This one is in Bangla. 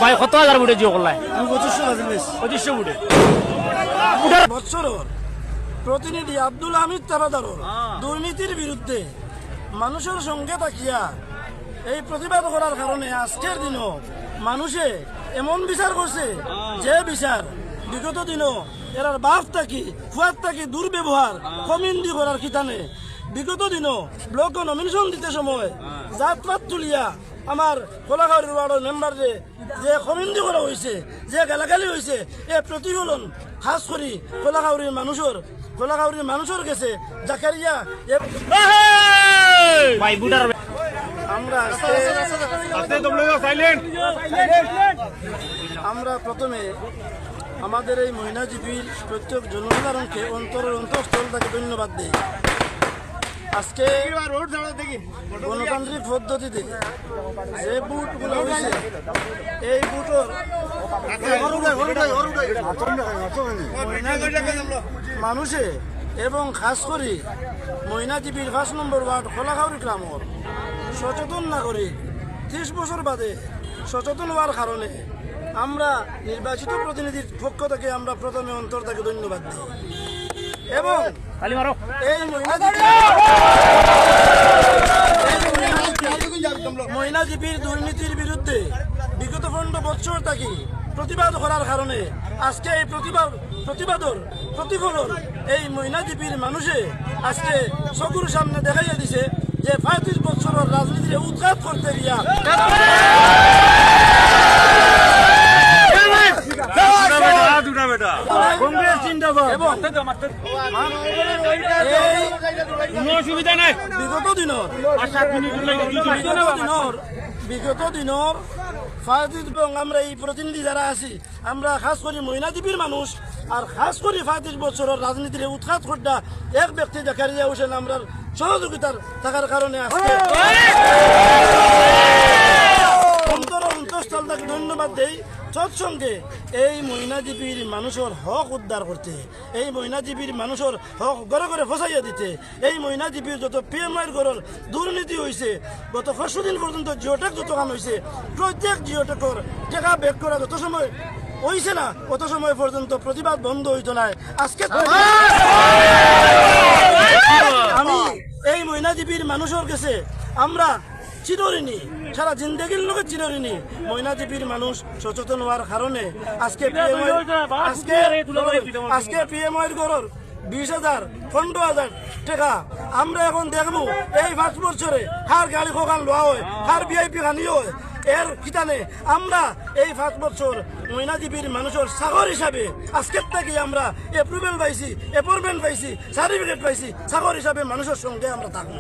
ভাই কত হাজার বুটে জিও করলাই? 2500 বুটে বছরের প্রতিনিধি আব্দুল হামিদ তারাদার দুর্নীতির বিরুদ্ধে মানুষের সঙ্গে তাকিয়া এই প্রতিবাদ করার কারণে আজকের দিনও মানুষে এমন বিচার করছে যে বিচার বিগত দিনও এরার বাপ থাকি ফুয়ার থাকি দুর্ব্যবহার কমিন্দি করার খিতানে বিগত দিনও ব্লক নমিনেশন দিতে সময় জাতপাত তুলিয়া আমার কোলাঘাড়ির ওয়ার্ডের মেম্বারে যে কমিন্দি করা হয়েছে যে গালাগালি হয়েছে এ প্রতিফলন খাস করি কোলাঘাড়ির মানুষের গেছে জাকারিয়া ভাই বুটার আমরা প্রথমে আমাদের এই মহিনাজীবীর প্রত্যেক জনসাধারণকে অন্তরের অন্তঃস্থল থেকে ধন্যবাদ দিই। আজকে গণতান্ত্রিক পদ্ধতিতে যে বুটগুলো হয়েছে এই বুটের মানুষে এবং খাস করে মহিনাজীবীর 5 নম্বর ওয়ার্ড কোলাঘাড়ি গ্রামের সচেতন নাগরিক 30 বছর বাদে সচেতন হওয়ার কারণে আমরা নির্বাচিত প্রতিনিধির পক্ষ থেকে আমরা প্রথমে অন্তর থেকে ধন্যবাদ দিই এবং এই মহিনাজীবীর দুর্নীতির বিরুদ্ধে বিগত 15 বছর থেকে প্রতিবাদ করার কারণে আজকে এই প্রতিবাদর প্রতিফলন এই মহিনাজীবীর মানুষে আজকে চকুর সামনে দেখাইয়া দিছে যে 35 বছরের রাজনীতিতে উৎখাত করতে গিয়া কংগ্রেস জিন্দাবাদ এবং বিগত দিনের আমরা এই প্রতিনিধি যারা আছি আমরা খাস করি মহিনাজীবীর মানুষ আর খাস করি 35 বছরের রাজনীতির উৎখাত করটা এক ব্যক্তি জাকারিয়া হোসেন আমরা সহযোগিতার থাকার কারণে আজকে অন্তঃস্থল থেকে ধন্যবাদ দেই। সৎসঙ্গে এই মহিনাজীবীর মানুষের হক উদ্ধার করতে, এই মহিনাজীবীর মানুষের হক ঘরে ঘরে ফসাইয়া দিতে, এই মহিনাজীবীর যত পিএমআইয়ের ঘরের দুর্নীতি হয়েছে গত 5 দিন পর্যন্ত জিওটেক যত কাম হয়েছে প্রত্যেক জিওটেকর টাকা বের করা যত সময় হয়েছে না অত সময় পর্যন্ত প্রতিবাদ বন্ধ হইত না। আজকে আমি এই মহিনাজীবীর মানুষের কাছে আমরা চিরঋণী, সারা জিন্দগির লোকে চিরঋণী। মহিনাজীবীর মানুষ সচেতন হওয়ার কারণে আজকে পিএমআইয়ের গড়ের 20,000 15,000 টাকা আমরা এখন দেখবো এই 5 বছরে হার গাড়ি খোকান লোয়া হয়, হার ভিআইপি খানি হয়। এর কিতানে আমরা এই 5 বছর মহিনাজীবীর মানুষের সাগর হিসাবে আজকের থেকে আমরা অ্যাপ্রুভেল পাইছি, অ্যাপয়েন্টমেন্ট পাইছি, সার্টিফিকেট পাইছি, সাগর হিসাবে মানুষের সঙ্গে আমরা থাকবো।